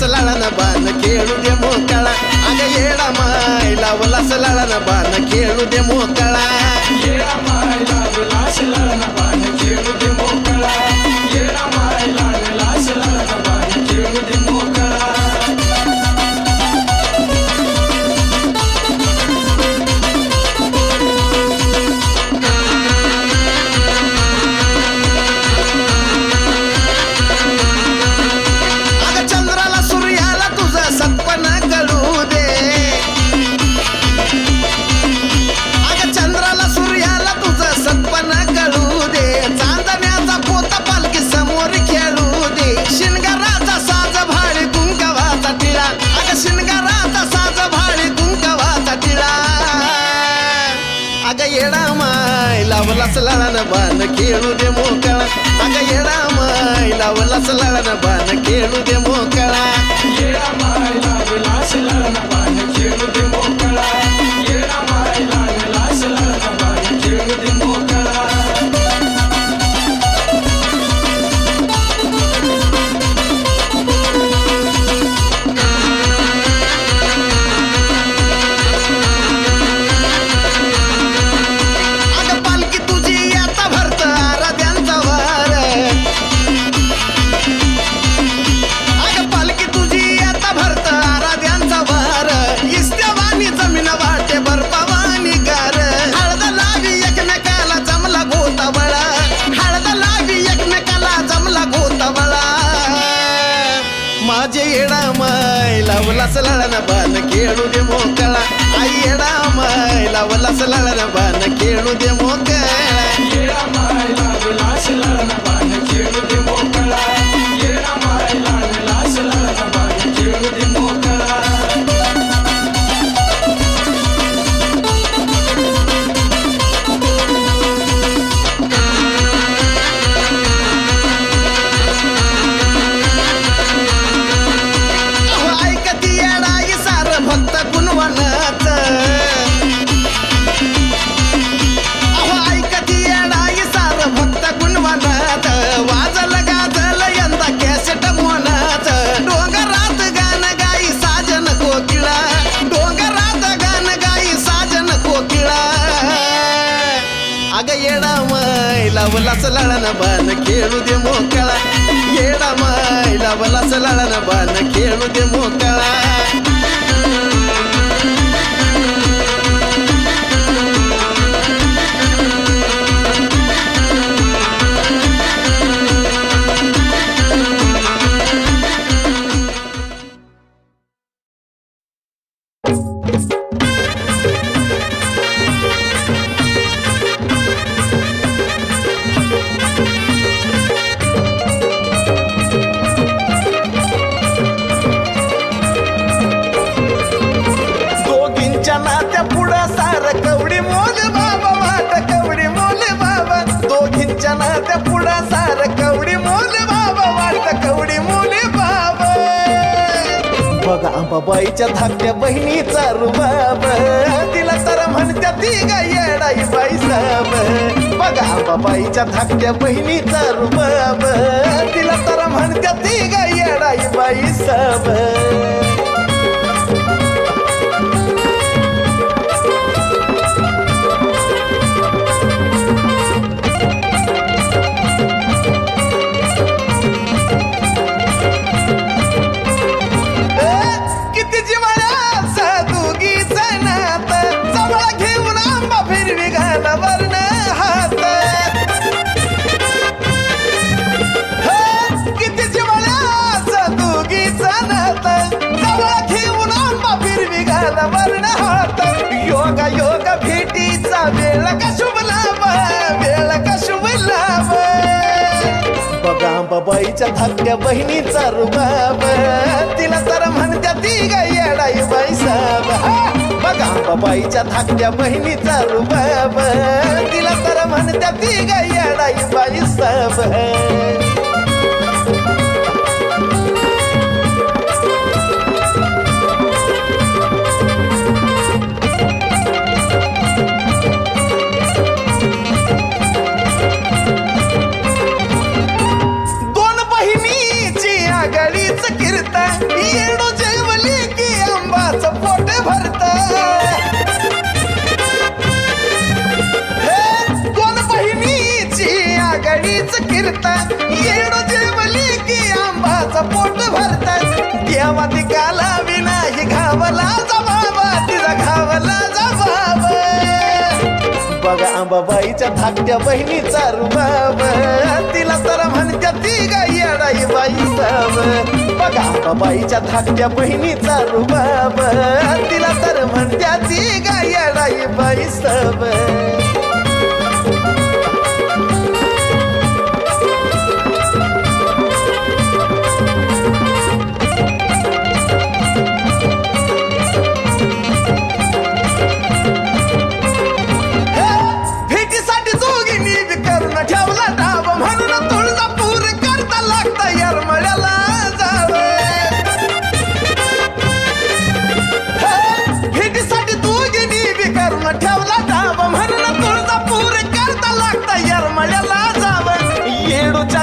लावलास लाळान बाण खेळू दे मोकळा अग येडा माय लावलास लाळान बाण खेळू दे मोकळा येडा माय लावलास लाळान बाण खेळू दे मोकळा येडा माय लावलास लाळान बाण खेळू दे मोकळा लावलास लाळान बाण खेळू दे मोकळा अग येडा माय लावलास लाळान बाण खेळू दे मोकळा येडा माय लावलास लाळान बाण खेळू दे मोकळा येडा माय लावलास लाळान बाण खेळू दे मोकळा माझे येडा माय लावलास लाळान बाण खेळू दे मोकळा आई येडा माय लावलास लाळान बाण खेळू दे मोकळा येडा माय लावलास लाळान बाण खेळू दे मोकळा येडा माय लावलास लाळान बाण खेळू दे मोकळा लावलास लाळान बाण खेळू दे मोकळा येडा माय लावलास लाळान बाण खेळू दे मोकळा बघा अंबाबाईच्या धाकट्या बहिणीचा रुबाब तिला तर म्हणत्या ती ग येडाई बाई साब बघा अंबाबाईच्या धाकट्या बहिणीचा रुबाब तिला तर म्हणत्या ती ग येडाई बाई साब योगा योगा भेटीचा वेळ का शुभ लाभ वेळ का शुभ लाभ बघा अंबाबाईच्या धाकट्या बहिणीचा रुबाब तिला तर म्हणत्या ती ग येडाई बाई साब बघा अंबाबाईच्या धाकट्या बहिणीचा रुबाब तिला तर म्हणत्या ती ग येडाई बाई साब अंबाबाईच्या धाकट्या बहिणीचा रुबाब तिला तर म्हणत्या ती गाई येडाई बाई साब बघा अंबाबाईच्या धाकट्या बहिणीचा रुबाब तिला तर म्हणत्या ती गाई येडाई बाई साब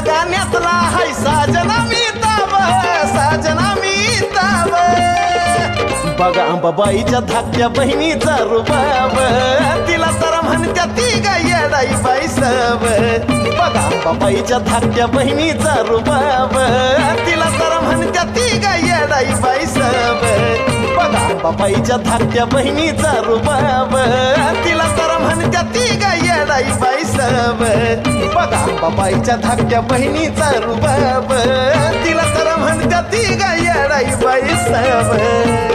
गाण्यातला हाय साजना मी ताब बघा अंबाबाईच्या धाकट्या बहिणीचा रुबाब तिला तर म्हणत्या ती गाई येडाई बाई साब बघा अंबाबाईच्या धाकट्या बहिणीचा रुबाब तिला तर म्हणत्या ती गाई येडाई बाई साब बघा अंबाबाईच्या धाकट्या बहिणीचा रुबाब तिला तर म्हणत्या ती गाई येडाई बाई साब बघा अंबाबाईच्या धाकट्या बहिणीचा रुबाब तिला तर म्हणत्या ती गाई येडाई बाई साब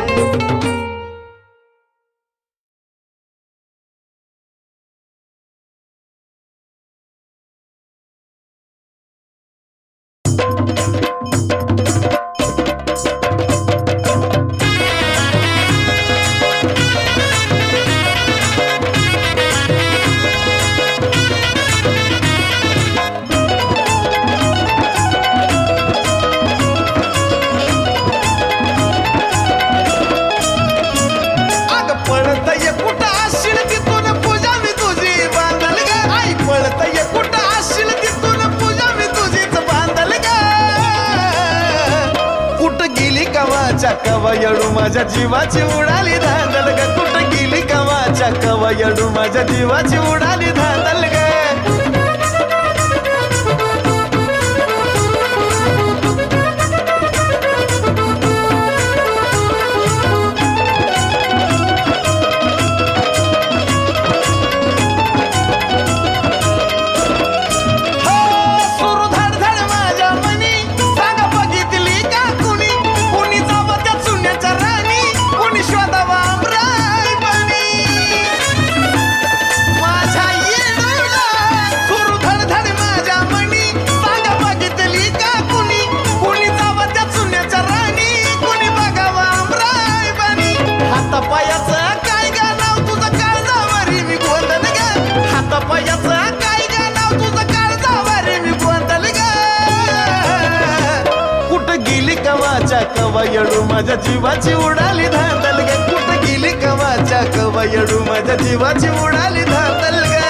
कवयडू माझ्या जीवाची उडाली धांदल ग कुठं गेली कवाच्या कवयडू माझ्या जीवाची उडाली धांदल ग कवयडू माझ्या जीवाची उडाली धांदल ग कुठं गेली कवाच्या कवयडू माझ्या जीवाची उडाली धांदल ग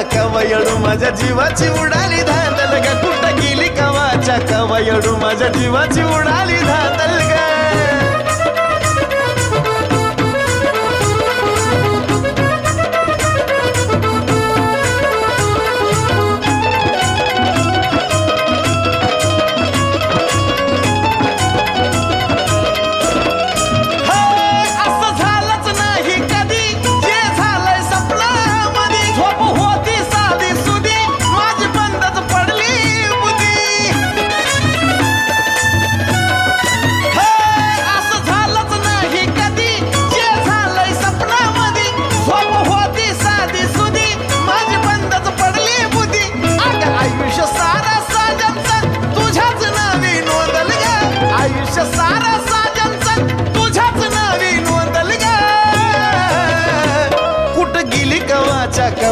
कवयडू माझ्या जीवाची उडाली धांदल ग कुठं गेली कवाच्या कवयडू माझ्या जीवाची उडाली धांदल ग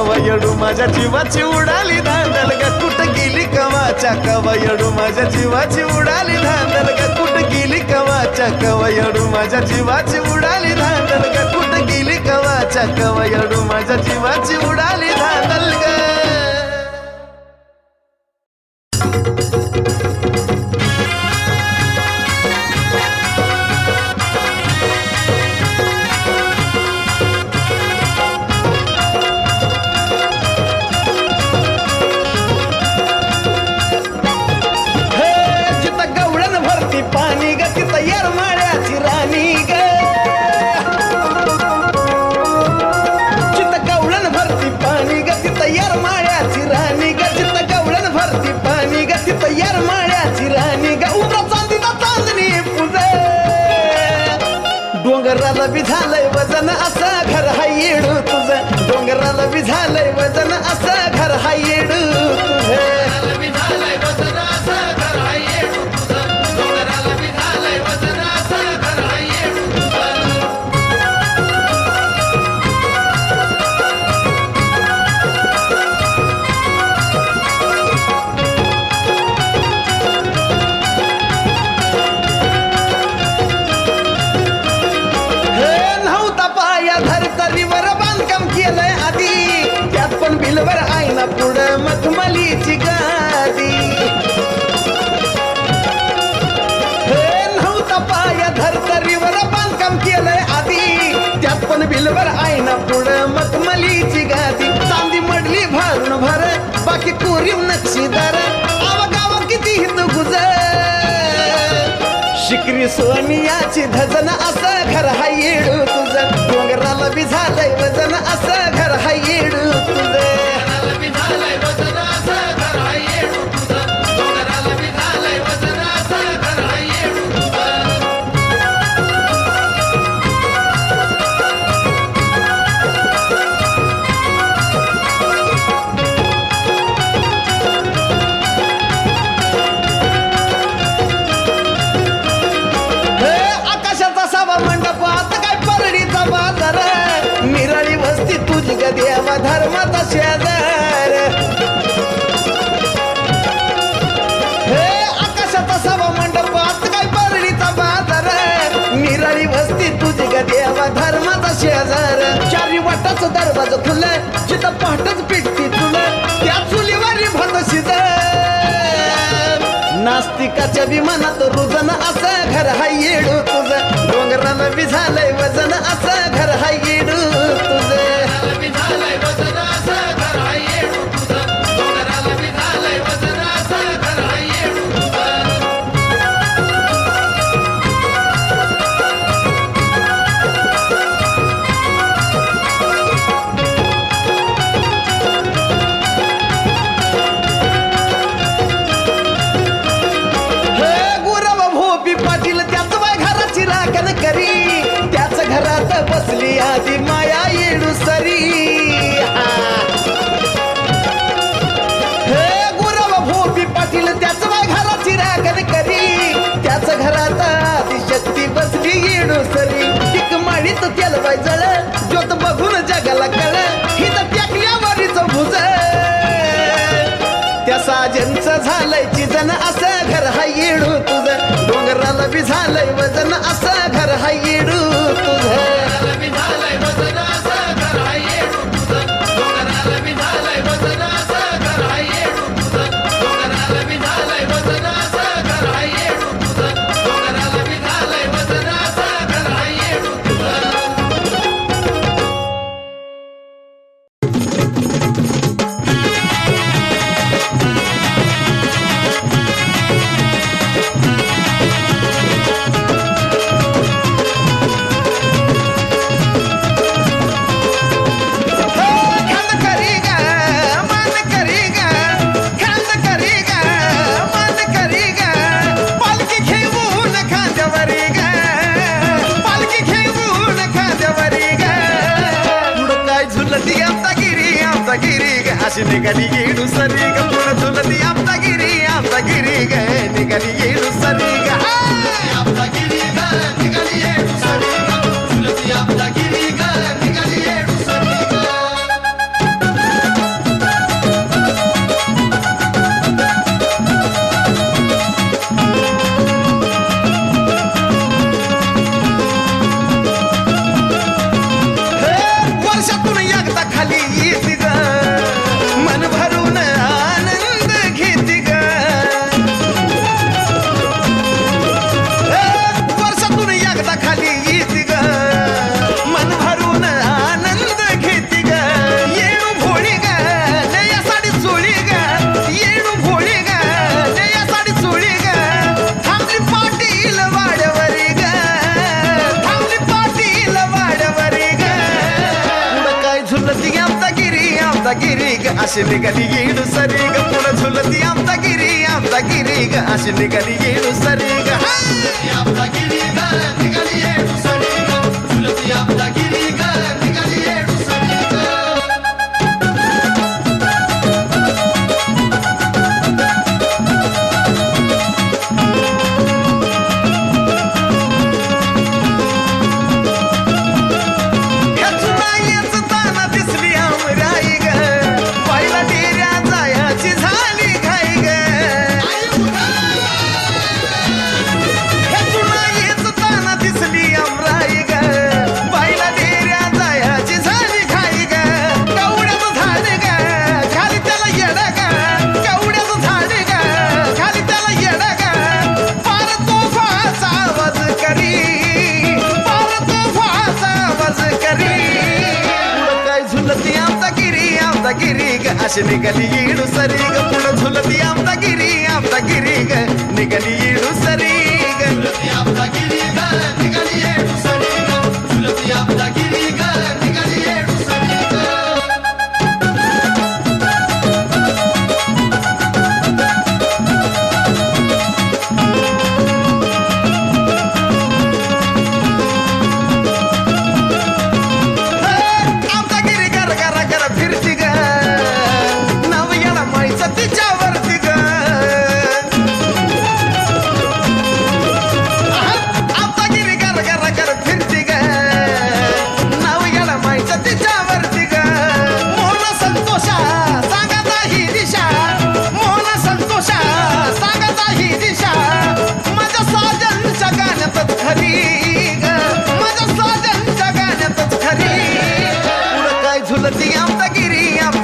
कवयडू माझ्या जीवाची उडाली धांदल ग कुठं गेली कवाच्या कवयडू माझ्या जीवाची उडाली धांदल ग कुठं गेली कवाच्या कवयडू माझ्या जीवाची उडाली धांदल ग कुठं गेली कवाच्या कवयडू माझ्या जीवाची उडाली धांदल ग पाणी ग ती तयार माळ्याची राणी ग चित गवळण भरती पाणी ग ती तयार माळ्याची राणी ग चित गवळण भरती पाणी ग ती तयार माळ्याची राणी ग उमरा चांदीला चांदणी पूजे डोंगराला बी झालंय वजन असं घर हाय येडू तुझं डोंगराला बी झालंय वजन असं घर हाय येडू तुझं बिलवर आईना पुढं मखमलीची गादी हे नव्हता पाया धरतरीवर बांधकाम केलंय आधी त्यात पण बिलवर आईना पुढं मखमलीची गादी चांदी मडली भरून भर बाकी कोरीव नक्षीदार आवागावा किती हित गुजर शिकरी सोनियाची धजन असं घर हाय येडू तुझं डोंगराला बी झालंय वजन असं घर हाय येडू तुझं तुझी ग देवा धर्माचा शेजार हे आकाशाचा सभा मंडप आता काय परडीचा बाजार निराळी वस्ती तुझी ग देवा धर्माचा शेजार चारी वाटाचं दरवाज खुलं जिथं पहाटच पिटती तुला त्या चुलीवारी भत शिज नास्तिकाच्या विमानात रुजन असं घर हाय येडू तुझं डोंगराला बी झालंय वजन असं घर हाय येडू तुझं घरात बसली आधी माया येडू सरी हे गुरव भोपी पाटील त्याच बाय घराची राखण करी त्याच घरात आधी शक्ती बसली येडू सरी टिक माळीत तेल बाय जळ ज्योत बघून जगाला कळ ही तर टेकल्यावरीच भुज त्या साजनचं झालंय चिजन असं घर हाय येडू तुझं डोंगराला बी झालंय वजन असं घर हाय येडू तुझं अशी निघाली येडू सरी ग पुढं झुलती आमचा गिरी ग निघाली येडू सरी ग आमचा गिरी ग निघाली येडू सरी ग झुलती आमचा गिरी ग निघाली येडू सरी ग अशी निघाली येडू सरी ग पुढं झुलती आमचा गिरी ग अशी निघाली येडू सरी ग आपला गिरी ग निघाली येडू सरी ग झुलती आपला गिरी ग निघाली येडू सरी ग गिरी ग अशी निघाली येडू सरी ग पुढं झुलती आमचा गिरी ग निघाली येडू सरी ग झुलती आपला गिरी ग निघाली येडू सरी ग झुलती आपला गिरी ग निघाली येडू सरी ग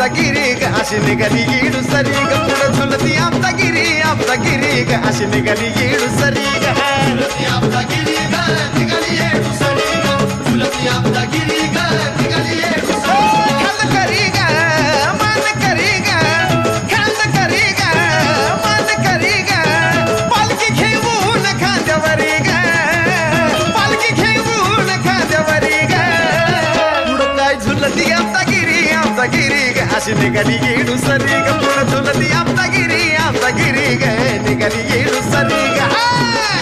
गिरी ग अशी निघाली येडू सरी ग पुढं झुलती आमचा गिरी ग अशी निघाली येडू सरी ग झुलती आपला गिरी ग निघाली येडू सरी ग झुलती आपला गिरी ग निघाली येडू सरी ग खांद करी ग मान करी ग खांद करी ग मान करी ग पालखी घेऊन खांद्यावरी ग पालखी घेऊन खांद्यावरी ग पुढं काय झुलती आमचा गिरी ग अशी निघाली येडू सरी ग पुढं झुलती आमचा गिरी ग निघाली येडू सरी ग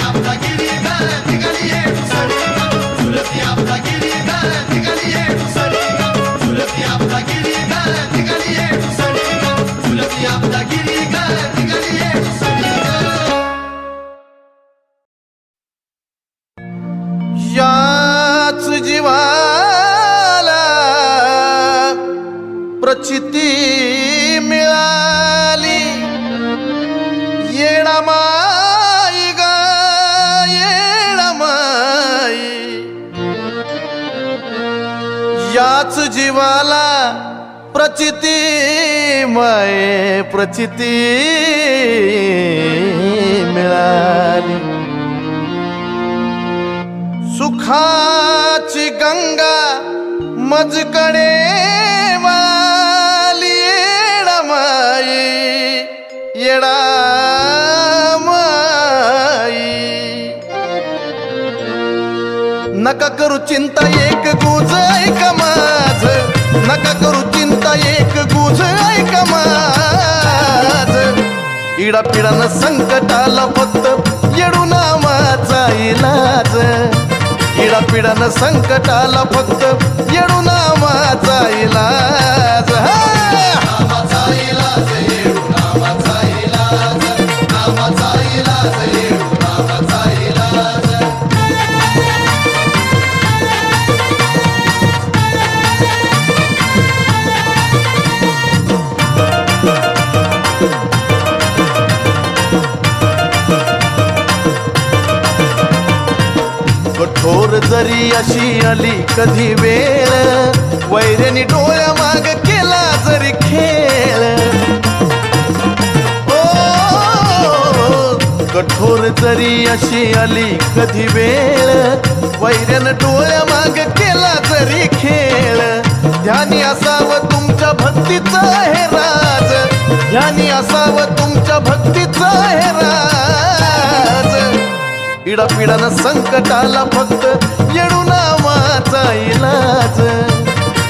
आपला गिरी ग निघाली येडू सरी ग झुलती आपला गिरी ग निघाली येडू सरी ग झुलती आपला गिरी ग निघाली येडू सरी ग झुलती आपला गिरी ग निघाली येडू सरी ग याच जीवाला प्रचिती मिळाली येडामाई ग येडामाई याच जीवाला प्रचिती माये प्रचिती मिळाली सुखाची गंगा मजकडे वाली येडामाई नका करू चिंता एक गुज ऐक माझ नका करू चिंता एक गुज ऐक माझ इडा पिडानं संकटाला फक्त येडू नावाचा इलाज इडा पिडानं संकटाला फक्त येडू नावाचा इलाज नावाचा इलाज येडू नावाचा इलाज नावाचा इलाज येडू नावाचा इलाज कठोर जरी अशी आली कधी वेळ वैऱ्यानी डोळ्या माग केला जरी खेळ कठोर जरी अशी आली कधी वेळ वैऱ्यानं डोळ्या माग केला जरी खेळ ध्यानी असावं तुमच्या भक्तीचं हे राज ध्यानी असावं तुमच्या भक्तीचं हे राज इडा पिडानं संकटाला फक्त येडू नावाचा इलाज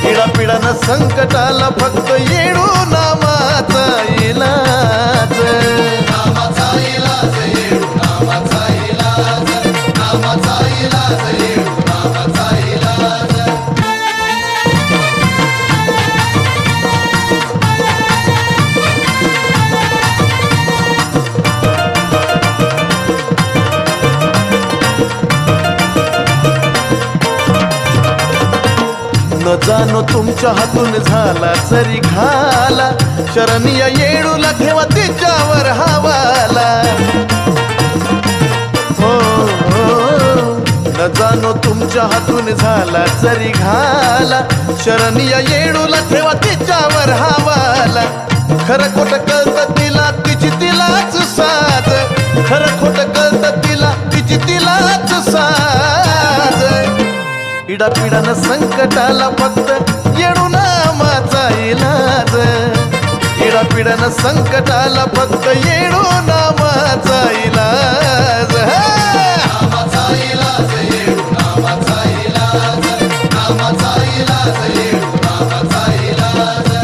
पिढापिढानं संकटाला फक्त येडू नामाचा इलाज. नामाचा इलाज येडू नामाचा इलाज नामाचा इलाज येडू नामाचा इलाज. न जाणो तुमच्या हातून झाला जरी घाला, शरणीय येडूला ठेवा तिच्यावर हवाला. हो, न जाणो तुमच्या हातून झाला जरी घाला, शरणीय येडूला ठेवा तिच्यावर हवाला. खरं खोटं कळतं तिला तिची तिलाच साथ, खरं खोटं कळतं तिला तिची तिलाच साथ. पिढापिढानं संकटाला फक्त येडू नामाचा इलाज. पिढापिढानं संकटाला फक्त येडू नामाचा इलाज. नामाचा इलाज येडू नामाचा इलाज नामाचा इलाज येडू नामाचा इलाज.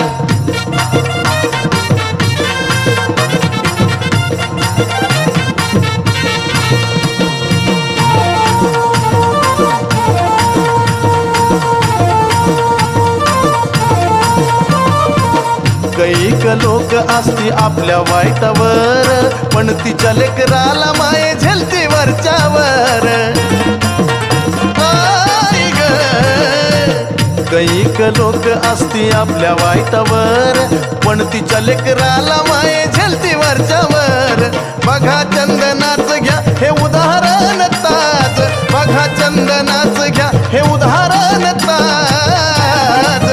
कैक लोक असती आपल्या वाईटावर, पण तिच्या लेकराला माये झेलती वरच्यावर. आई ग, कैक लोक असती आपल्या वाईटावर, पण तिच्या लेकराला माये झेलती वरच्यावर. बघा चंदनाच घ्या हे उदाहरण ताज, बघा चंदनाच घ्या हे उदाहरण ताज.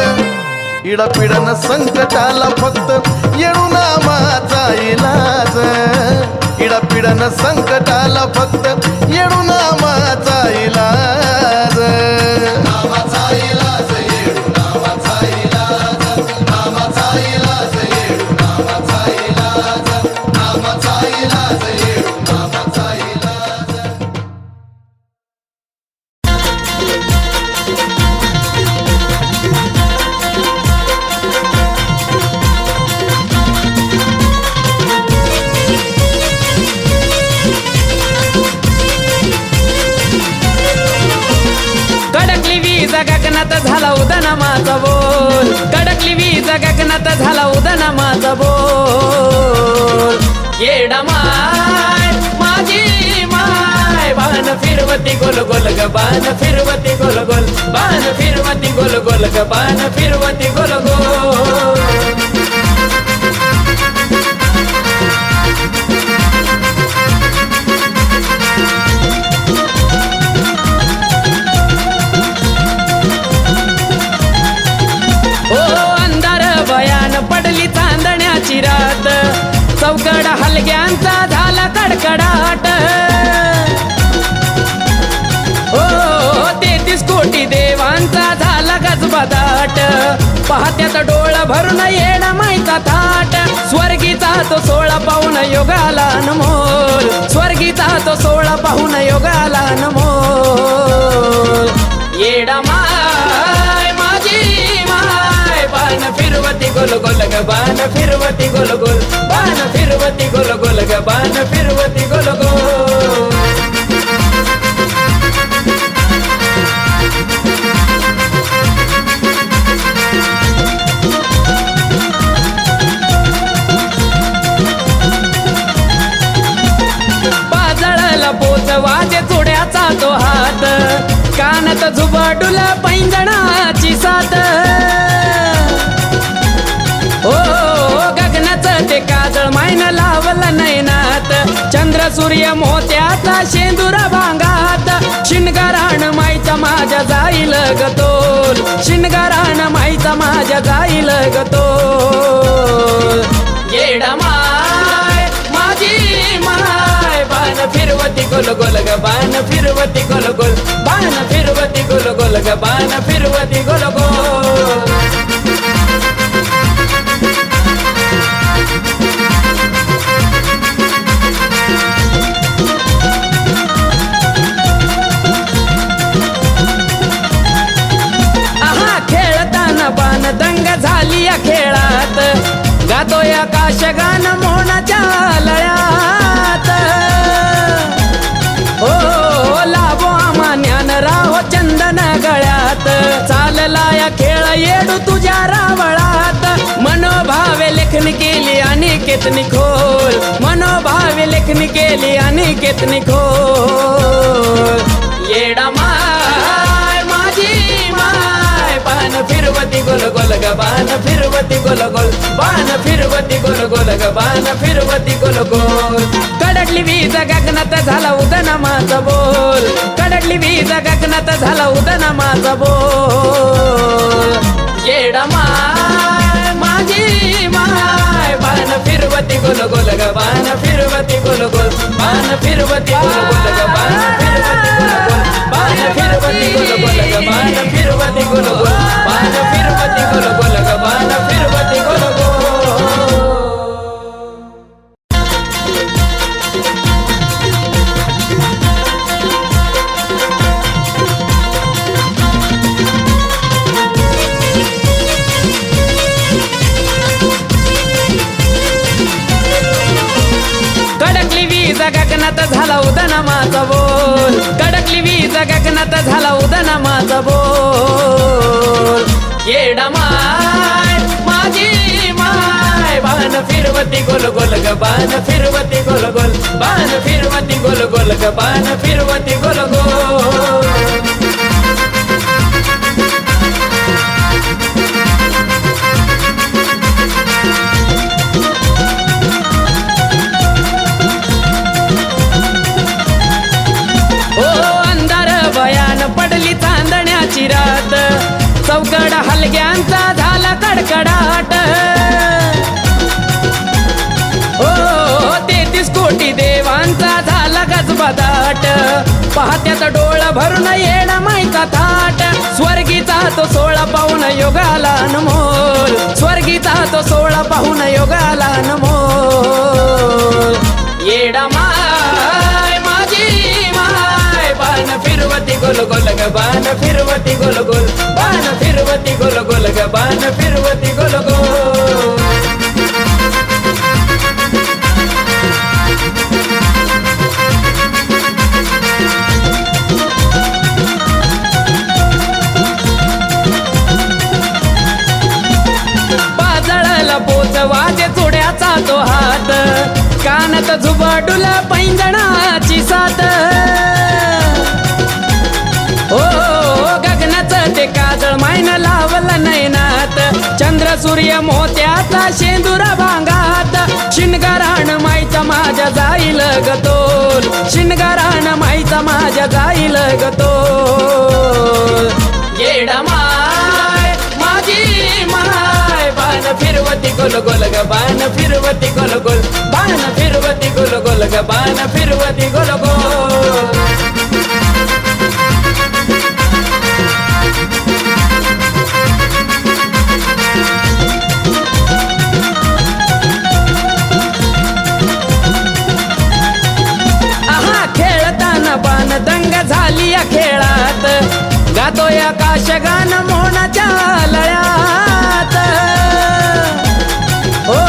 पिढापिढानं संकटाला फक्त येडू नामाचा इलाज. पिढापिढानं संकटाला फक्त येडू नामाचा इलाज. नामाचा इलाज येडू नामाचा इलाज नामाचा इलाज येडू नामाचा इलाज नामाचा इलाज येडू नामाचा इलाज. कडकली वीज गगनात झाला उदाना माझा बोल, कडकली वीज गगनात झाला उदाना माझा बोल. येडा माय माझी माय, बाण फिरवती गोल गोल ग बाण फिरवती गोल गोल, बाण फिरवती गोल गोल ग बाण फिरवती गोल गोल. पडली चांदण्याची रात, चौकड हलग्यांचा झाला कडकडाट. हो 33 कोटी देवांचा झाला गजबदाट, पाहत्यात डोळ भरून येडा माईचा थाट. स्वर्गीचा तो 16 पाहून योगाला अनमोल, स्वर्गीचा तो 16 पाहून योगाला अनमोल. येडा माय माझी माय, बाण फिरवती गोल गोल ग बाण फिरवती गोल गोल, बाण फिरवती गोल गोल ग बाण फिरवती गोल गोल. बाजळला पोच वाजे चोड्याचा तो हात, कानात झुबाडूला पैंजणाची साथ. हो गगनाचं ते काजळ मायन लावलं नैनात, चंद्र सूर्य मोत्याचा शेंदुरा भांगात. शिनगारान माईचा माझ्या जाईल गतोल, शिनगारान माईचा माझ्या जाईल गतोल. येडा माय माझी माय, बाण फिरवती गोल गोल ग बाण फिरवती गोल गोल, बाण फिरवती गोल गोल ग बाण फिरवती गोल गोल. गातोय आकाशगान मोहनाच्या लळ्यात हो लाभो आम्हा ज्ञान राहो चंदन गळ्यात चालला या खेळ येडू तुझ्या रावळात मनोभावे लेखन केली अनिकेत निखोल मनोभावे लेखन केली अनिकेत निखोल येडा माय माझी माय बाण फिरवती गोल गोल ग बाण फिरवती गोल गोल बाण फिरवती गोल गोल ग बाण फिरवती गोल गोल कडकली वीज गगनात झाला उदना माझा बोल कडकली वीज गगनात झाला उदना माझा बोल येडा माय माझी माय बाण फिरवती गोल गोल ग बाण फिरवती गोल गोल बाण फिरवती गोल गोल ग बाण फिरवती गोल गोल बाण फिरवती गोल गोल ग बाण फिरवती गोल गोल बाण फिरवती गोल गोल ग बाण फिरवती गोल गोल कडकली वीज गगनात झाला उदना माझा बोल कडकली वीज गगनात झाला उदना माझा बोल येडा माय माझी माय बाण फिरवती गोल गोल ग बाण फिरवती गोल गोल बाण फिरवती गोल गोल ग बाण फिरवती गोल गोल पडली चांदण्याची रात चौकड हलग्यांचा झाला कडकडाट हो 33 कोटी देवांचा झाला गजबदाट पहात्याचा डोळ भरून येणा माईचा थाट स्वर्गीचा तो 16 पाहून योगाला अनमोल स्वर्गीचा तो 16 पाहून योगाला अनमोल येडा माय माझी माय बाण फिरवती गोल गोल ग बाण फिरवती गोल गोल बाण फिरवती गोल गोल ग बाण फिरवती गोल गोल बाजळला पोच वाजे चोड्याचा तो हात कानात झुबाडूला पैंजणाची साथ हो गगनाचं ते काजळ मायन लावलं नैनात चंद्र सूर्य मोत्याचा शेंदुरा भांगात शिनगारान माईचा माझ्या जाईल गतोल शिनगारान माईचा माझ्या जाईल गतोल येडा माय माझी माय बाण फिरवती गोल गोल ग बाण फिरवती गोल गोल बाण फिरवती गोल गोल ग बाण फिरवती गोल गोल बाण दंग झाली या खेळात गातोय आकाशगान मोहनाच्या लळ्यात हो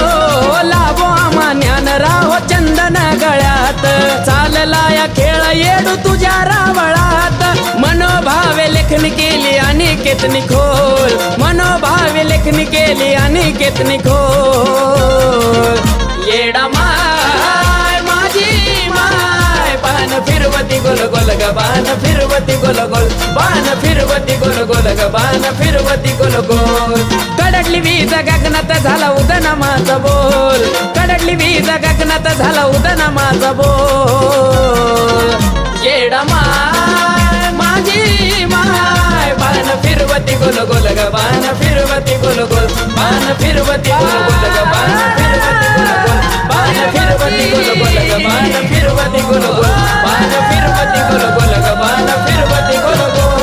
लाभो आम्हा ज्ञान राहो चंदन गळ्यात चालला या खेळ येडू तुझ्या रावळात मनोभावे लेखन केली अनिकेत निखोल मनोभावे लेखन केली अनिकेत निखोल येडा माय माझी माय बाण फिरवती गोल गोल ग बाण फिरवती गोल गोल बाण फिरवती गोल गोल ग बाण फिरवती गोल गोल कडकली वीज गगनात झाला उदना माझा बोल कडकली वीज गगनात झाला उदना माझा बोल येडा माय माझी माय बाण फिरवती गोल गोल ग बाण फिरवती गोल गोल बाण फिरवती गोल गोल ग बाण फिरवती गोल गोल बाण फिरवती गोल गोल ग बाण फिरवती गोल गोल बाण फिरवती गोल गोल ग बाण फिरवती गोल गोल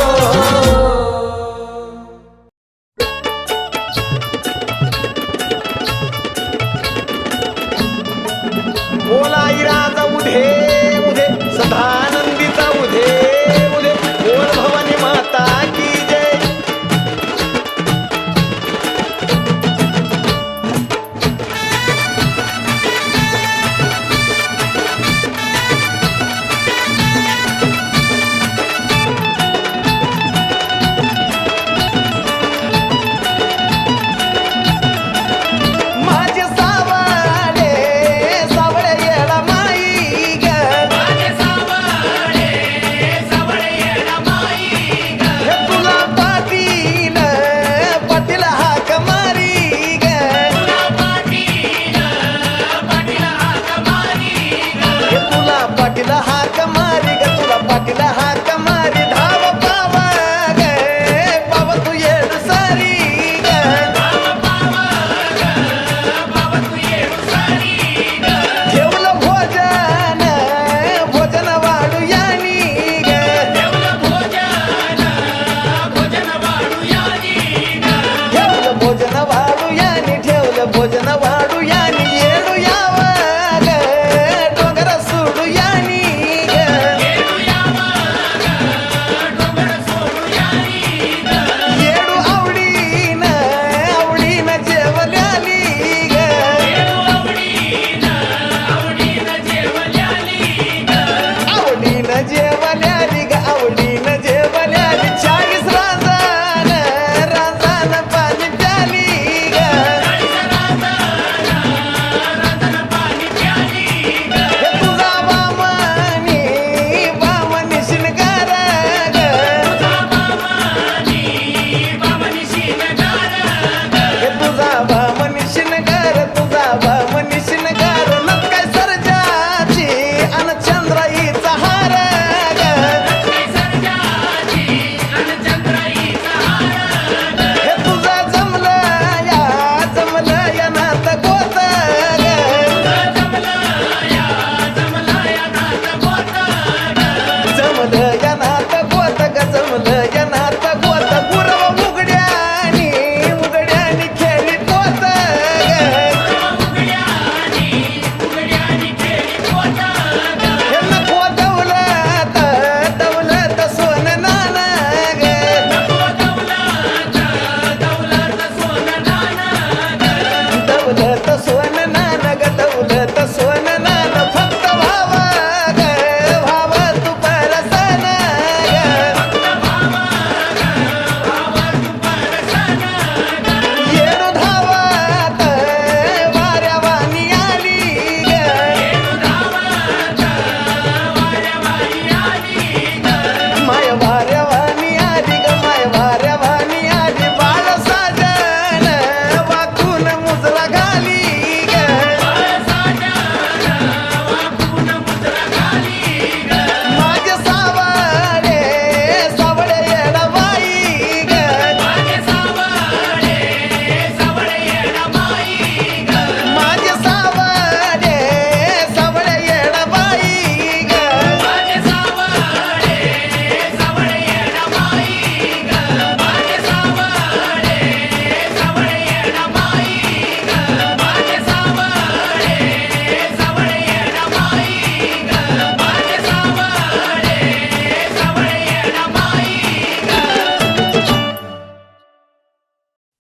बोला इराचा उधे उधे सदानंदीचा उधे उधे बोल भवानी माता की जय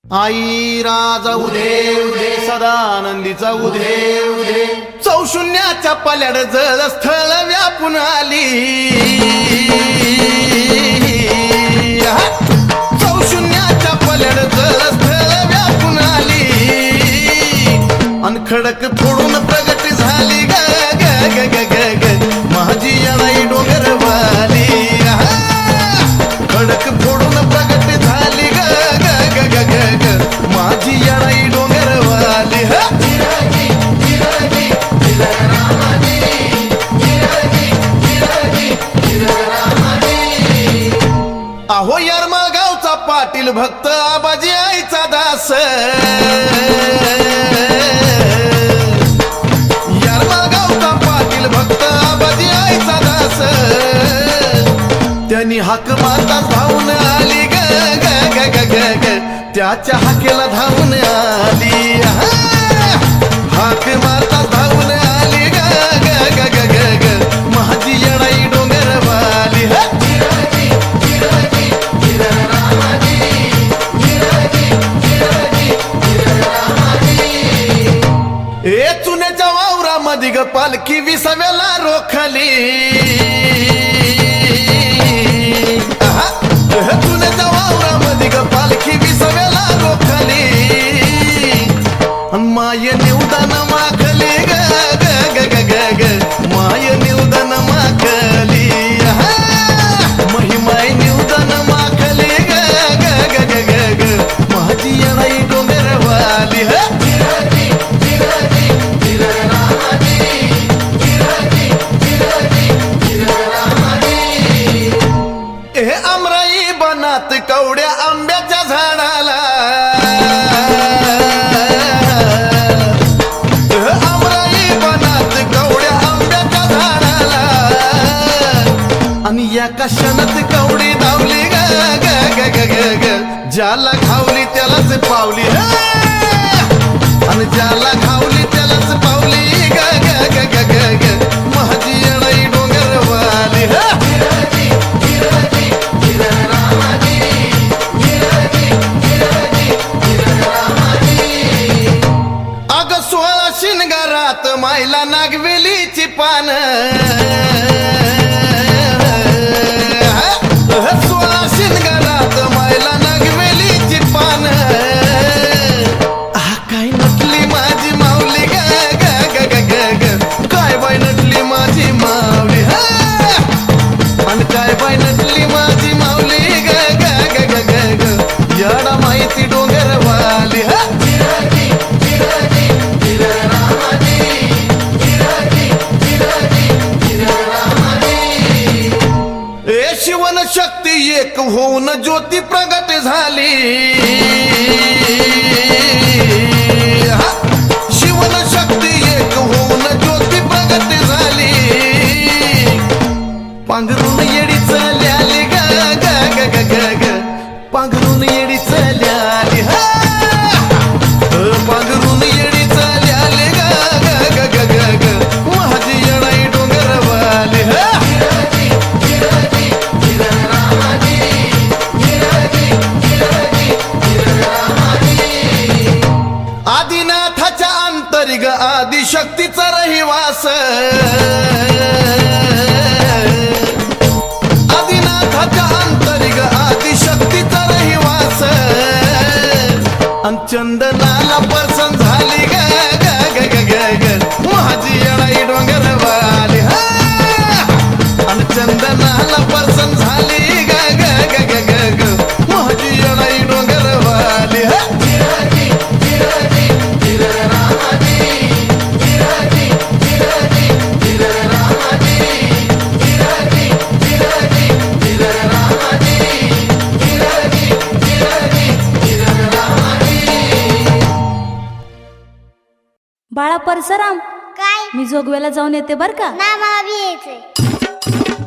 आई राजा उदे उदे सदानंदीचा उदे उदे चौशून्याच्या पल्याड जळ स्थळ व्यापून आली चौशून्याच्या पल्याड जळ स्थळ व्यापून आली अन खडक फोडून प्रगट झाली ग ग ग ग ग ग माझी येणाई डोंगरवाली खडक फोडून प्रगट झाली ग ग ग ग ग ग माझी येणाई डोंगरवाली अहो यारमाळ गावचा पाटील भक्त आबाजी आईचा दास यारमाळ गावचा पाटील भक्त आबाजी आईचा दास त्यांनी हाक मारताच धावून आली ग ग ग ग ग ग त्याच्या हाकेला धावून आली हाक मारताच धावून आली ग ग ग ग ग ग माझी येणाई डोंगरवाली ए चुन्याच्या वावरामध्ये ग पालखी विसाव्याला रोखली चुन्याच्या वावरामध्ये ग पालखी विसाव्याला रोखली माय निवदान माखली ग ग ग ग ग ग माय निवदान माखली महिमाय निवदान माखली ग ग ग ग ग ग माझी येणाई डोंगरवाली हे आमराई बनात कवड्या आंब्याच्या झाडाला आमराई बनात कवड्या आंब्याच्या झाडाला आणि या कशानत कवडी धावली ग ग ग ग ग ग ज्याला खावली त्यालाच पावली आणि ज्याला खावली त्यालाच पावली ग ग ग ग ग ग माझी येणाई डोंगरवाली अग 16 शिनगारात मायला नागवेलीची पान 16 शिनगारात मायला नागवेलीची पान काय नटली माझी माऊली ग ग ग ग ग ग काय बाय नटली माझी माऊली आणि काय बाय नटली माझी माऊली ग ग ग ग ग ग याडा माहिती डोंगरवाली ए शिवन शक्ती एक होऊन ज्योती प्रगट झाली शिवन शक्ती एक होऊन ज्योती प्रगट झाली पांघरून येडी चल्याली ग ग ग ग ग ग पांघरून येडी चल्याली पांघरून येडी चल्याली ग ग ग ग ग ग माझी येणाई डोंगरवाली आदिनाथाच्या अंतरी ग आदिशक्तीचा रहिवास आदिनाथाच्या अंतरी ग आदिशक्तीचा रहिवास चंदनाला पर्सन झाली ग ग ग ग ग ग माझी येणाई डोंगरवाली आणि चंदनाला पर्सन झाली ग ग ग ग ग ग माझी येणाई डोंगरवाली बाळा परसराम, काय मी जोगव्याला जाऊन येते बर का. ना मला बी यायचंय.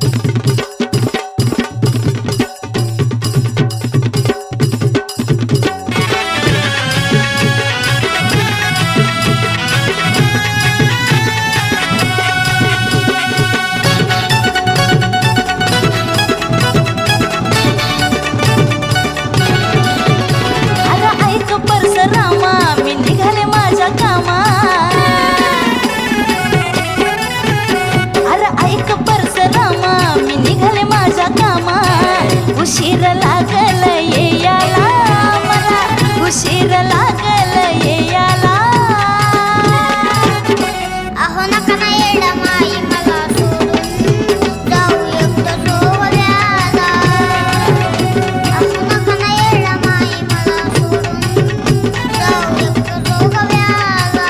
अगं ऐक उशीर लागल येयाला मला उशीर लागल येयाला अहो नका ना येडा माई मला सोडून जाऊ एकटं सोहळ्याला अहो नका ना येडा माई मला सोडून जाऊ एकटं सोहळ्याला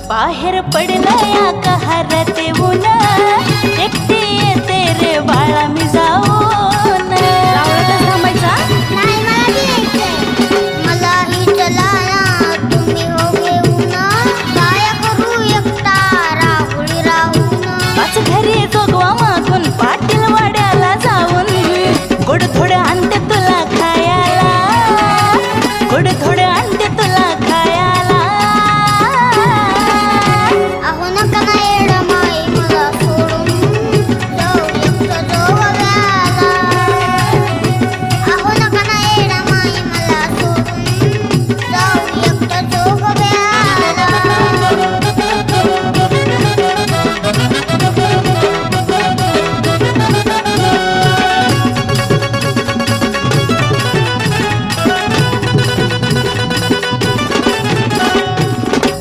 बाहेर पडलं या कहारते ऊन एकटी येते रे बाळा मी जाऊन थांबायचा नाही मला यायचंय मला ही चला तुम्ही हो घेऊन काय करू एकटा राहुली राहून पाच घरी जोगवा मागून पाटील वाड्याला जाऊन गोड थोडं आणते तुला खायला गोड थोडं आणते तुला खायला अहो नका ना येडा माई मला सोडून जाऊ एकटं जोगव्याला अहो नका ना येडा माई मला सोडून जाऊ एकटं जोगव्याला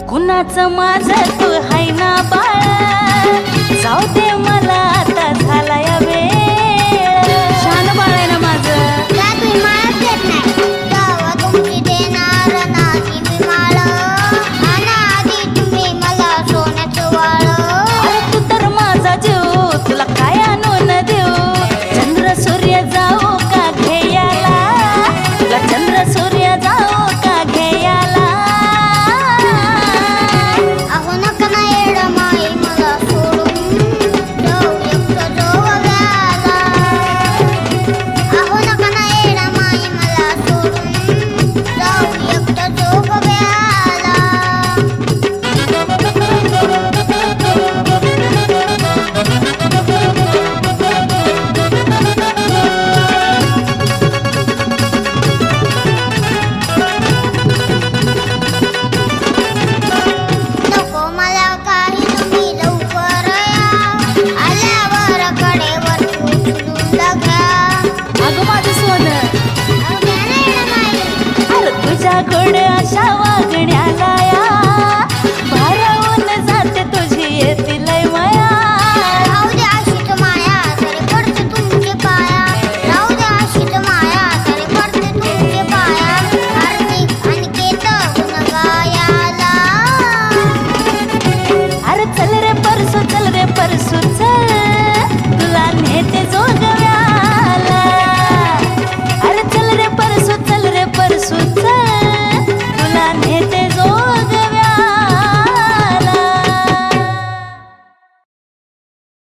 कुणाचं माझं तू हाय ना बाळा जाऊ दे मला आता झाला या वेळ शान बाळ आहे ना माझं का तुम्ही माळच देत नाही जावा तुमची देणार नाही मी माळ आणा आधी तुम्ही मला सोन्याचं वाळ अरे तू तर माझा जीव तुला काय आणून देऊ चंद्र सूर्य जाऊ का घेयाला तुला चंद्र सूर्य जाऊ का घेयाला अहो नका ना येडा माई मला सोडून जाऊ एकटं जोगव्याला अहो नका ना येडा माई मला सोडून जाऊ एकटं जोगव्याला नको मला काही तुम्ही लवकर या आल्यावर कडेवर उचलून लगा अगं माझं सोनं अहो द्या ना येडा माई अरे तुझ्या गोड अशा वागण्याला